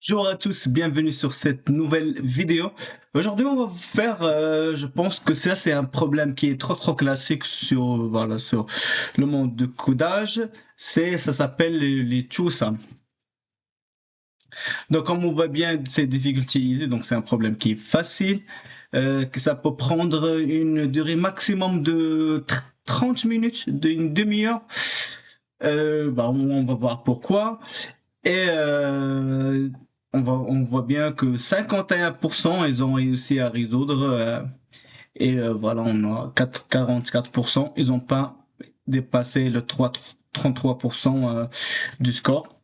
Bonjour à tous, bienvenue sur cette nouvelle vidéo. Aujourd'hui, on va vous faire, je pense que ça c'est un problème qui est trop classique sur le monde de codage. Ça s'appelle les TwoSum. Donc comme on voit bien, c'est difficulté easy, donc c'est un problème qui est facile, que ça peut prendre une durée maximum de 30 minutes, d'une demi-heure. On va voir pourquoi. Et on voit bien que 51% ils ont réussi à résoudre. Voilà, on a 44%, ils n'ont pas dépassé le 33% du score.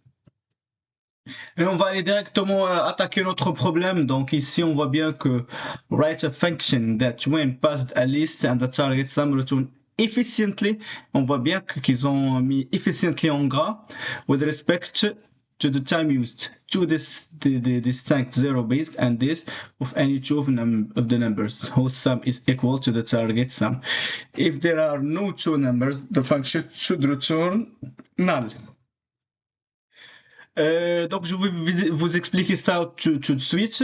Et on va aller directement attaquer notre problème. Donc ici, on voit bien que write a function that when passed a list and the target sum return efficiently. On voit bien qu'ils ont mis efficiently en gras with respect to the time used to the distinct zero based and this of any two of the numbers whose sum is equal to the target sum. If there are no two numbers, the function should return null. Donc je vais vous expliquer ça tout de suite.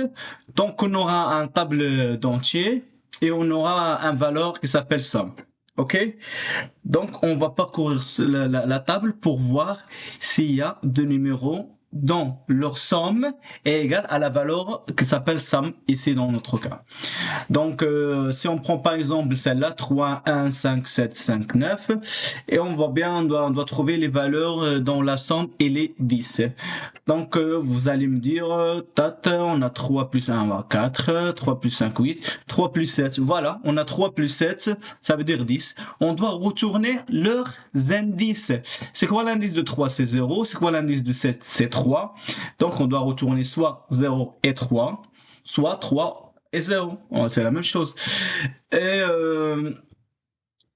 Donc on aura un table d'entier et on aura un valeur qui s'appelle somme. OK? Donc on va parcourir la table pour voir s'il y a deux numéros dont leur somme est égale à la valeur qui s'appelle somme ici dans notre cas. Donc, si on prend par exemple celle-là, 3, 1, 5, 7, 5, 9, et on voit bien, on doit trouver les valeurs dont la somme est les 10. Donc, vous allez me dire, on a 3 plus 1, on a 4, 3 plus 5, 8, 3 plus 7, voilà, on a 3 plus 7, ça veut dire 10. On doit retourner leurs indices. C'est quoi l'indice de 3? C'est 0. C'est quoi l'indice de 7? C'est 3. Donc, on doit retourner soit 0 et 3, soit 3 et 0. C'est la même chose. Et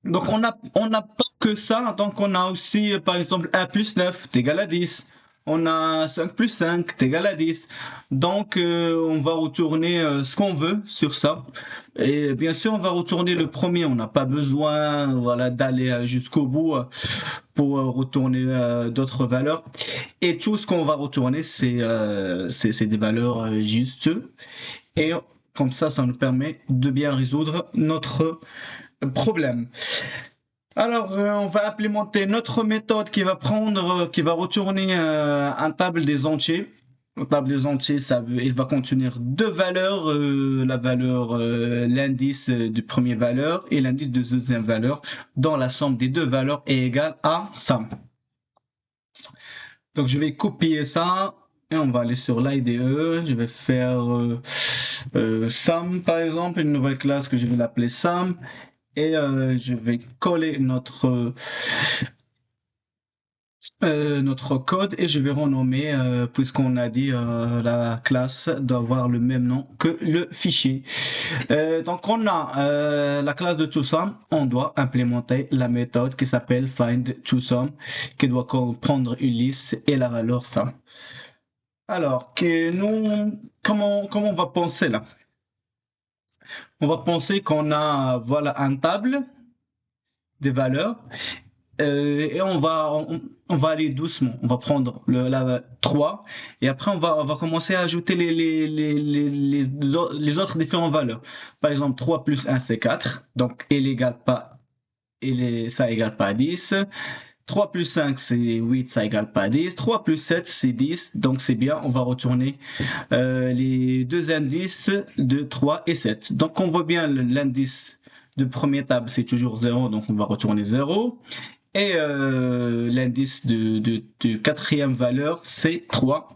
donc on n'a pas que ça, donc on a aussi par exemple 1 plus 9 est égal à 10. On a 5 plus 5 est égal à 10. Donc on va retourner ce qu'on veut sur ça. Et bien sûr, on va retourner le premier, on n'a pas besoin voilà d'aller jusqu'au bout pour retourner d'autres valeurs. Et tout ce qu'on va retourner c'est des valeurs justes. Et comme ça nous permet de bien résoudre notre problème. Alors, on va implémenter notre méthode qui va retourner un table des entiers. Une table des entiers, il va contenir deux valeurs, l'indice du premier valeur et l'indice de deuxième valeur, dont la somme des deux valeurs est égale à 100. Donc, je vais copier ça et on va aller sur l'IDE. Je vais faire sum, par exemple, une nouvelle classe que je vais l'appeler sum. Et je vais coller notre code et je vais renommer, puisqu'on a dit la classe doit avoir le même nom que le fichier. Donc on a la classe de TwoSum, on doit implémenter la méthode qui s'appelle find_TwoSum, qui doit comprendre une liste et la valeur sum. Alors, comment on va penser là? On va penser qu'on a voilà un table des valeurs et on va aller doucement. On va prendre la 3 et après on va commencer à ajouter les autres différentes valeurs. Par exemple, 3 plus 1 c'est 4, donc ça égale pas 10. 3 plus 5 c'est 8, ça égale pas 10. 3 plus 7 c'est 10, donc c'est bien, on va retourner les deux indices de 3 et 7. Donc on voit bien l'indice de première table c'est toujours 0, donc on va retourner 0. Et l'indice de quatrième valeur, c'est 3.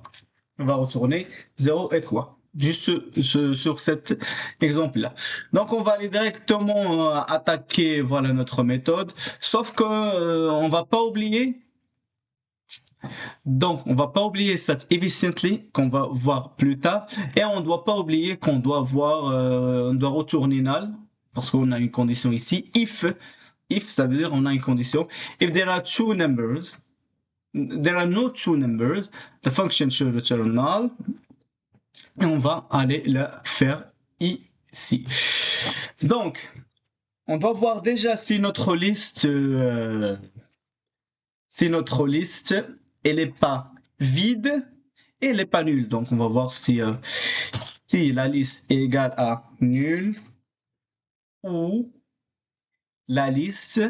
On va retourner 0 et 3. Juste sur cet exemple-là. Donc, on va aller directement attaquer voilà notre méthode. Sauf que on va pas oublier. Donc, on va pas oublier cette efficiently qu'on va voir plus tard. Et on doit pas oublier qu'on doit on doit retourner null parce qu'on a une condition ici. If, ça veut dire on a une condition. If there are no two numbers, the function should return null. Et on va aller le faire ici. Donc, on doit voir déjà si notre liste, elle est pas vide et elle n'est pas nulle. Donc, on va voir si la liste est égale à nul ou la liste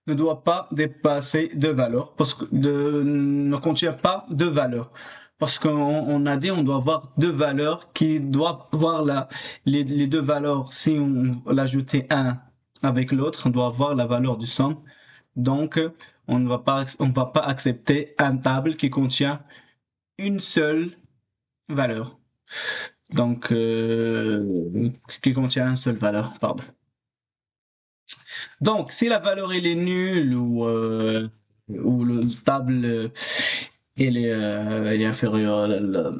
ne doit pas dépasser de valeur parce que ne contient pas de valeur. Parce qu'on a dit on doit avoir deux valeurs qui doivent avoir les deux valeurs. Si on l'ajouter un avec l'autre, on doit avoir la valeur du somme. Donc, on va pas accepter un table qui contient une seule valeur. Donc, qui contient une seule valeur, pardon. Donc, si la valeur elle est nulle ou le table elle est inférieure, la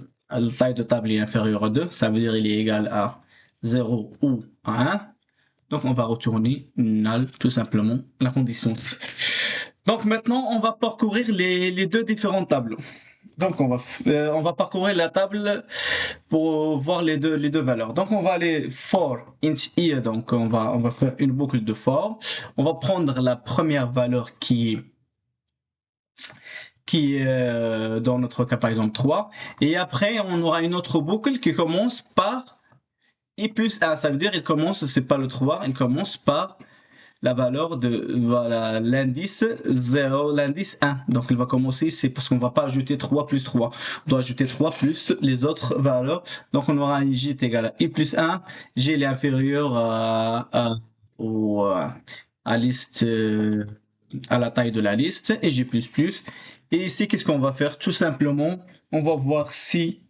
taille de table est inférieure à 2, ça veut dire il est égal à 0 ou à 1. Donc, on va retourner null, tout simplement, la condition. Donc, maintenant, on va parcourir les deux différents tableaux. Donc, on va parcourir la table pour voir les deux valeurs. Donc, on va aller for int i, donc on va faire une boucle de for. On va prendre la première valeur qui est dans notre cas par exemple 3. Et après, on aura une autre boucle qui commence par i plus 1. Ça veut dire il commence, c'est pas le 3, il commence par la valeur de voilà l'indice 0, l'indice 1. Donc il va commencer, c'est parce qu'on va pas ajouter 3 plus 3. On doit ajouter 3 plus les autres valeurs. Donc on aura un j est égal à i plus 1. J est inférieur à liste à la taille de la liste et j plus plus. Et ici qu'est-ce qu'on va faire? Tout simplement, on va voir si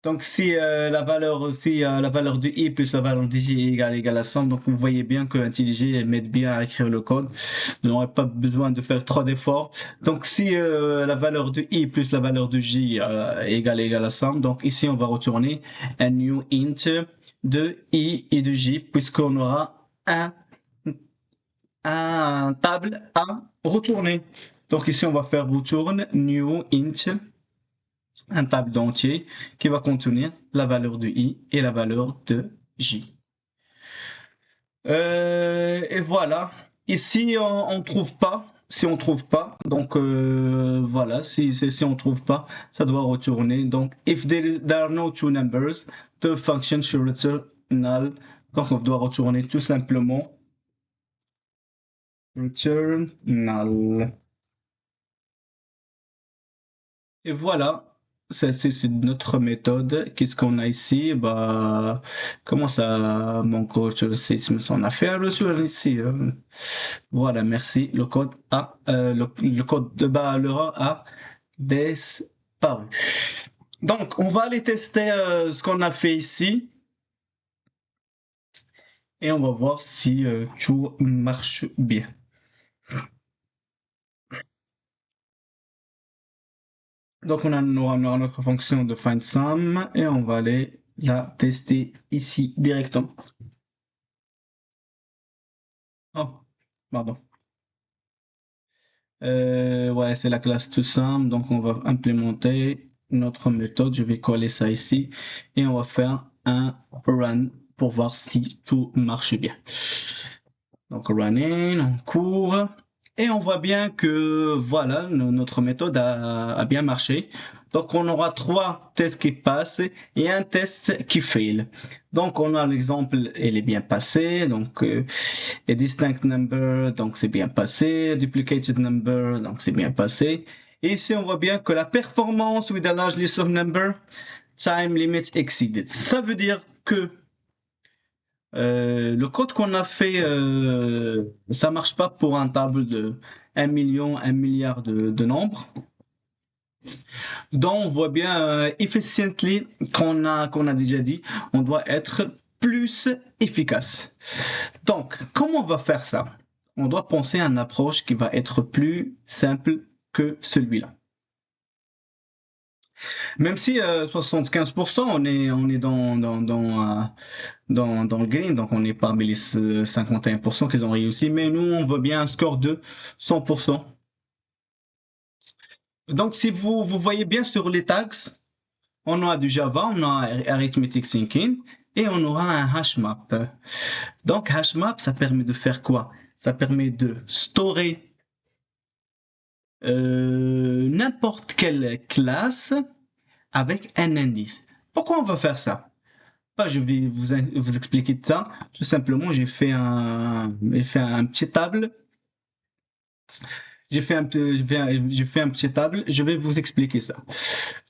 donc si la valeur de i plus la valeur de j est égale à 100, donc vous voyez bien que IntelliJ m'aide bien à écrire le code. Je n'aurai pas besoin de faire trop d'efforts. Donc si la valeur de i plus la valeur de j est égale à 100, donc ici on va retourner un new int de i et de j puisqu'on aura un table à retourner. Donc ici on va faire return new int un table entier qui va contenir la valeur de i et la valeur de j. Et voilà. Ici, on trouve pas. Si on trouve pas, donc voilà, si on trouve pas, ça doit retourner. Donc, if there are no two numbers, the function should return null. Donc, on doit retourner tout simplement return null. Et voilà, c'est notre méthode. Qu'est-ce qu'on a ici? Bah, comment ça, mon coach, on a fait un retour ici. Voilà, merci. Le code le code de bas l'erreur a disparu. Donc, on va aller tester ce qu'on a fait ici. Et on va voir si tout marche bien. Donc, on aura notre fonction de find sum et on va aller la tester ici directement. Oh, pardon. Ouais, c'est la classe toSum. Donc, on va implémenter notre méthode. Je vais coller ça ici et on va faire un run pour voir si tout marche bien. Donc, running, on court. Et on voit bien que voilà, notre méthode a bien marché. Donc on aura 3 tests qui passent et un test qui fail. Donc on a l'exemple, il est bien passé. Donc a distinct number, donc c'est bien passé. Duplicated number, donc c'est bien passé. Et ici on voit bien que la performance with a large list of number, time limit exceeded. Ça veut dire que le code qu'on a fait, ça marche pas pour un table de 1 million, 1 milliard de nombres. Donc, on voit bien efficiently qu'on a déjà dit, on doit être plus efficace. Donc, comment on va faire ça? On doit penser à une approche qui va être plus simple que celui-là. Même si 75%, on est dans le green, donc on est parmi les 51% qu'ils ont réussi, mais nous, on veut bien un score de 100%. Donc, si vous voyez bien sur les tags, on aura du Java, on a Arithmetic Thinking, et on aura un hashmap. Donc, hashmap, ça permet de faire quoi? Ça permet de storer n'importe quelle classe avec un indice. Pourquoi on va faire ça? Bah, je vais vous expliquer ça. Tout simplement, j'ai fait un petit table. J'ai fait un petit table. Je vais vous expliquer ça.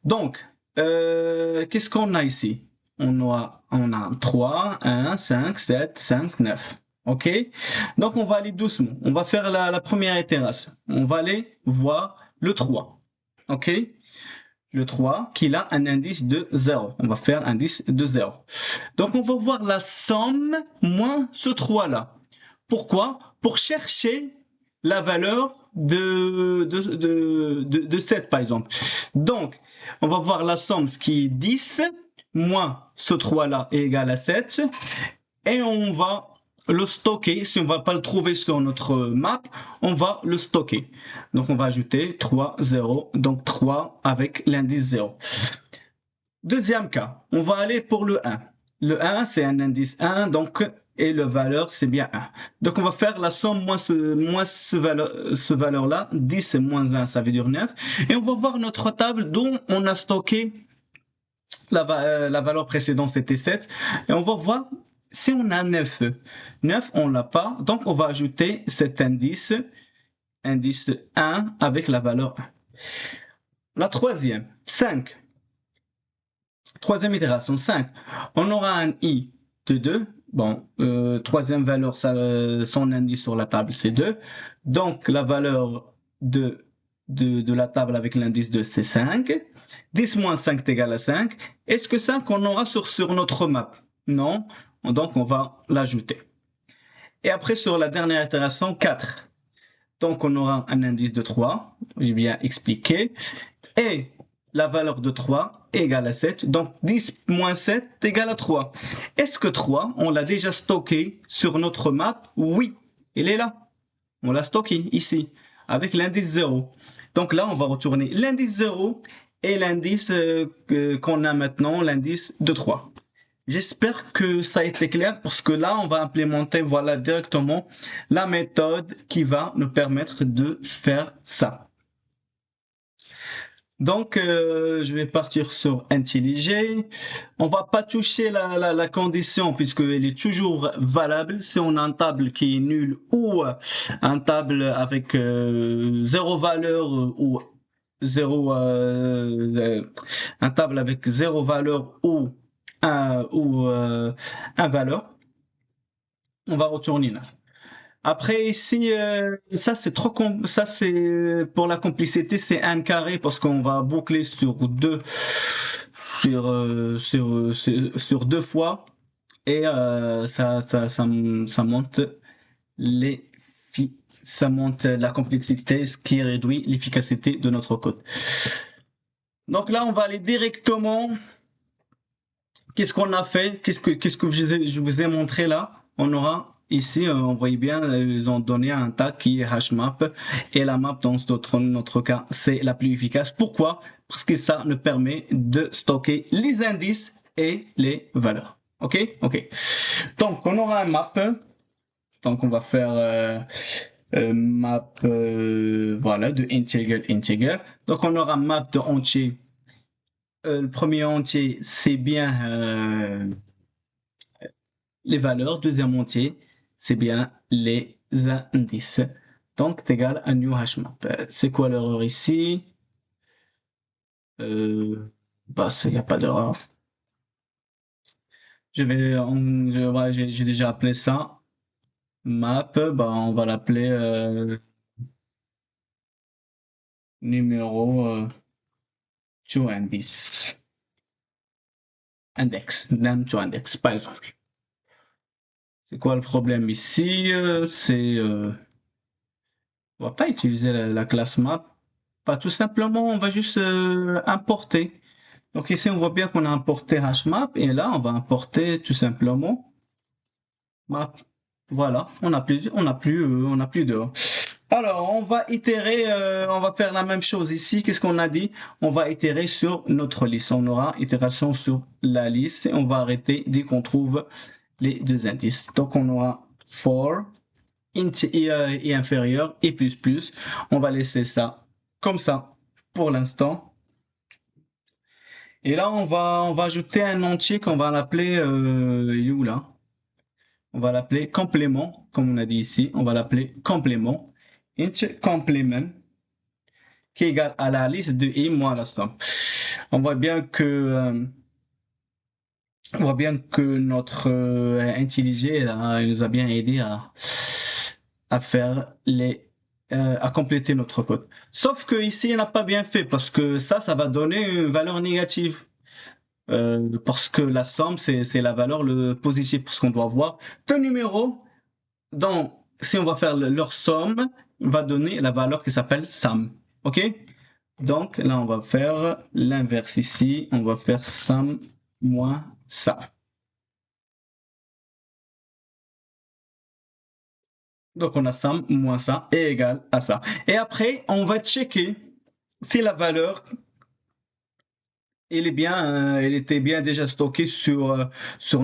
Donc, qu'est-ce qu'on a ici? On a 3, 1, 5, 7, 5, 9. OK? Donc, on va aller doucement. On va faire la première itération. On va aller voir le 3. OK? Le 3, qui a un indice de 0. On va faire un indice de 0. Donc, on va voir la somme moins ce 3-là. Pourquoi? Pour chercher la valeur de 7, par exemple. Donc, on va voir la somme, ce qui est 10, moins ce 3-là est égal à 7. Et on va le stocker. Si on ne va pas le trouver sur notre map, on va le stocker. Donc, on va ajouter 3, 0. Donc, 3 avec l'indice 0. Deuxième cas, on va aller pour le 1. Le 1, c'est un indice 1, donc, et le valeur, c'est bien 1. Donc, on va faire la somme moins ce valeur-là. 10 moins 1, ça veut dire 9. Et on va voir notre table dont on a stocké la valeur précédente, c'était 7. Et on va voir si on a 9. 9, on l'a pas. Donc, on va ajouter cet indice 1 avec la valeur 1. La troisième, 5. Troisième itération, 5. On aura un i de 2. Bon, troisième valeur, son indice sur la table, c'est 2. Donc, la valeur de la table avec l'indice 2, c'est 5. 10 moins 5 est égal à 5. Est-ce que 5, on aura sur notre map? Non. Donc, on va l'ajouter. Et après, sur la dernière itération, 4. Donc, on aura un indice de 3. J'ai bien expliqué. Et la valeur de 3 est égale à 7. Donc, 10 moins 7 est égal à 3. Est-ce que 3, on l'a déjà stocké sur notre map? Oui, il est là. On l'a stocké ici, avec l'indice 0. Donc là, on va retourner l'indice 0 et l'indice qu'on a maintenant, l'indice de 3. J'espère que ça a été clair parce que là, on va implémenter voilà, directement la méthode qui va nous permettre de faire ça. Donc, je vais partir sur IntelliJ. On va pas toucher la condition puisqu'elle est toujours valable. Si on a un table qui est nul ou un table avec zéro valeur ou zéro, un table avec zéro valeur ou un valeur, on va retourner là. Après ici, ça c'est ça c'est pour la complicité, c'est un carré parce qu'on va boucler sur sur deux fois et ça monte ça monte la complexité, ce qui réduit l'efficacité de notre code. Donc là, on va aller directement. Qu'est-ce qu'on a fait? Qu'est-ce que je vous ai montré là? On aura ici, on voit bien, ils ont donné un tag qui est hashmap et la map dans notre cas, c'est la plus efficace. Pourquoi? Parce que ça nous permet de stocker les indices et les valeurs. Ok? Ok. Donc, on aura un map. Donc, on va faire map, voilà, de integer. Donc, on aura map de entier. Le premier entier, c'est bien les valeurs. Deuxième entier, c'est bien les indices. Donc, c'est égal à new hashmap. C'est quoi l'erreur ici? Bah, il n'y a pas d'erreur. J'ai déjà appelé ça map. Bah, on va l'appeler numéro to index. Name to index, par exemple. C'est quoi le problème ici? On va pas utiliser la classe map. Pas tout simplement, on va juste importer. Donc ici, on voit bien qu'on a importé hashmap et là, on va importer tout simplement map. Voilà, on a plus de. Alors, on va itérer, on va faire la même chose ici. Qu'est-ce qu'on a dit? On va itérer sur notre liste. On aura itération sur la liste et on va arrêter dès qu'on trouve les deux indices. Donc, on aura for int et inférieur et plus. On va laisser ça comme ça pour l'instant. Et là, on va ajouter un entier qu'on va l'appeler, il est où là? On va l'appeler complément, comme on a dit ici. On va l'appeler complément. Int complément qui est égal à la liste de i moins la somme. On voit bien que, notre intelligé il nous a bien aidé à faire à compléter notre code. Sauf que ici, il n'a pas bien fait parce que ça va donner une valeur négative. Parce que la somme, c'est la valeur le positive. Parce qu'on doit voir deux numéros. Donc, si on va faire leur somme, on va donner la valeur qui s'appelle somme. OK? Donc, là, on va faire l'inverse ici. On va faire somme moins ça. Donc, on a somme moins ça est égal à ça. Et après, on va checker si la valeur elle était bien déjà stockée sur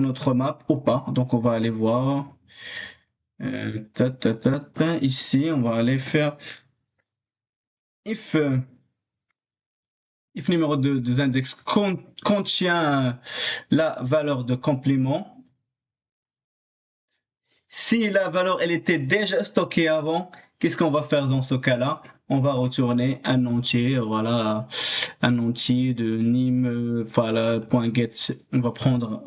notre map ou pas. Donc, on va aller voir. Ici, on va aller faire if, if numéro de index contient la valeur de complément. Si la valeur elle était déjà stockée avant, qu'est-ce qu'on va faire dans ce cas-là? On va retourner un entier, voilà, un entier de nim, voilà, .get. On va prendre,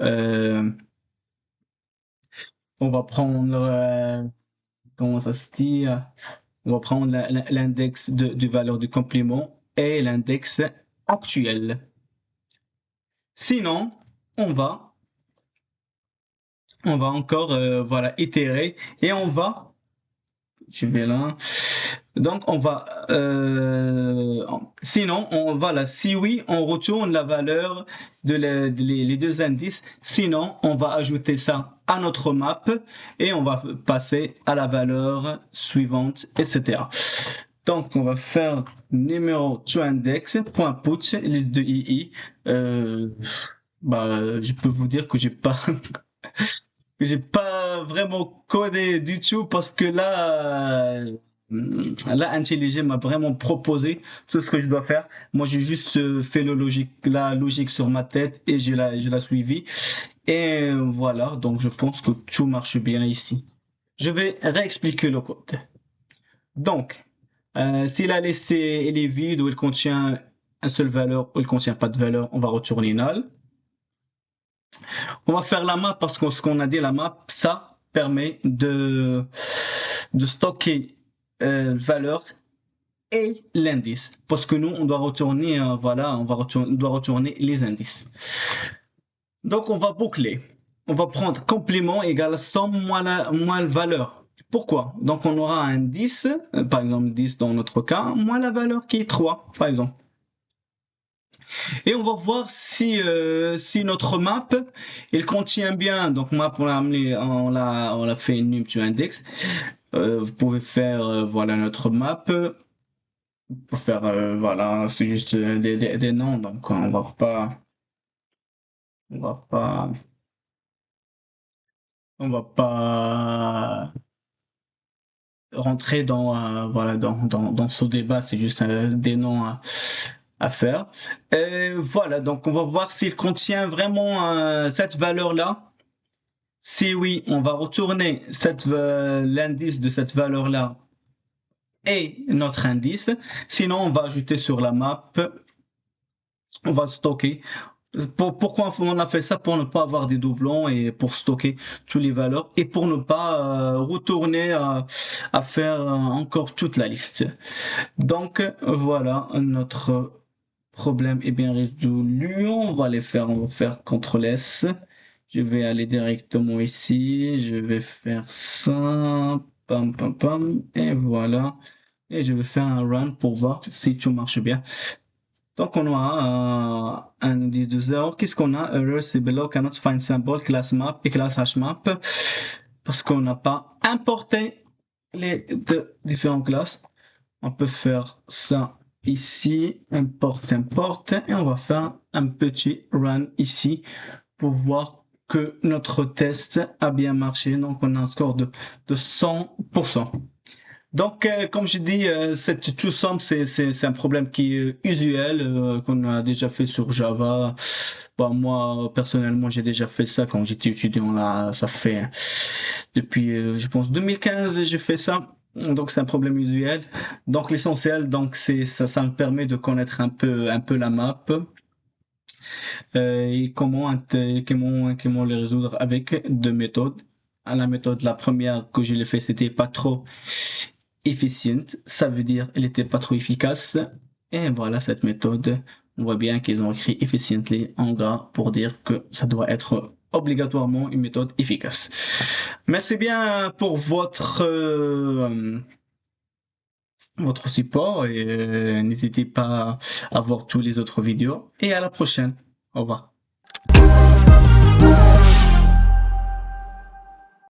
comment ça se dit? On va prendre l'index de valeur du complément et l'index actuel. Sinon, on va encore, voilà, itérer et je vais là. Donc, sinon, si oui, on retourne la valeur les deux indices. Sinon, on va ajouter ça à notre map et on va passer à la valeur suivante, etc. Donc, on va faire numéro toIndex.put, liste de II. Je peux vous dire que j'ai pas vraiment codé du tout parce que là, IntelliJ m'a vraiment proposé tout ce que je dois faire. Moi, j'ai juste fait la logique sur ma tête et je l'ai suivi. Et voilà, donc je pense que tout marche bien ici. Je vais réexpliquer le code. Donc, si la liste elle est vide ou elle contient une seule valeur ou elle contient pas de valeur, on va retourner null. On va faire la map parce que ce qu'on a dit, la map, ça permet de stocker valeur et l'indice. Parce que nous, on doit retourner, on doit retourner les indices. Donc, on va boucler. On va prendre complément égale somme moins la valeur. Pourquoi? Donc, on aura un 10, par exemple 10 dans notre cas, moins la valeur qui est 3, par exemple. Et on va voir si notre map il contient bien. Donc map on l'a fait num to index. Vous pouvez faire voilà notre map pour faire voilà c'est juste des noms donc on va pas on va pas rentrer dans voilà dans ce débat, c'est juste des noms à faire. Voilà, donc on va voir s'il contient vraiment cette valeur-là. Si oui, on va retourner l'indice de cette valeur-là et notre indice. Sinon, on va ajouter sur la map, on va stocker. Pourquoi on a fait ça? Pour ne pas avoir des doublons et pour stocker toutes les valeurs et pour ne pas retourner à faire encore toute la liste. Donc voilà, notre problème est bien résolu. On va faire CTRL S. Je vais aller directement ici. Je vais faire ça. Pam, pam, pam. Et voilà. Et je vais faire un run pour voir si tout marche bien. Donc, on aura un indice de 0. Qu'est-ce qu'on a? Error, c'est below, cannot find symbol, class map et class hashmap. Parce qu'on n'a pas importé les deux différentes classes. On peut faire ça ici, import, et on va faire un petit run ici pour voir que notre test a bien marché. Donc, on a un score de 100%. Donc, comme je dis, cette TwoSum, c'est un problème qui est usuel, qu'on a déjà fait sur Java. Bah, moi, personnellement, j'ai déjà fait ça quand j'étais étudiant là. Ça fait depuis, je pense, 2015, j'ai fait ça. Donc, c'est un problème usuel. Donc, l'essentiel, donc, c'est ça, ça me permet de connaître un peu la map. Et comment les résoudre avec deux méthodes. À la méthode, la première que je l'ai fait, c'était pas trop efficient, ça veut dire elle était pas trop efficace. Et voilà cette méthode, on voit bien qu'ils ont écrit efficiently en gras pour dire que ça doit être obligatoirement une méthode efficace. Merci bien pour votre support et n'hésitez pas à voir tous les autres vidéos et à la prochaine. Au revoir.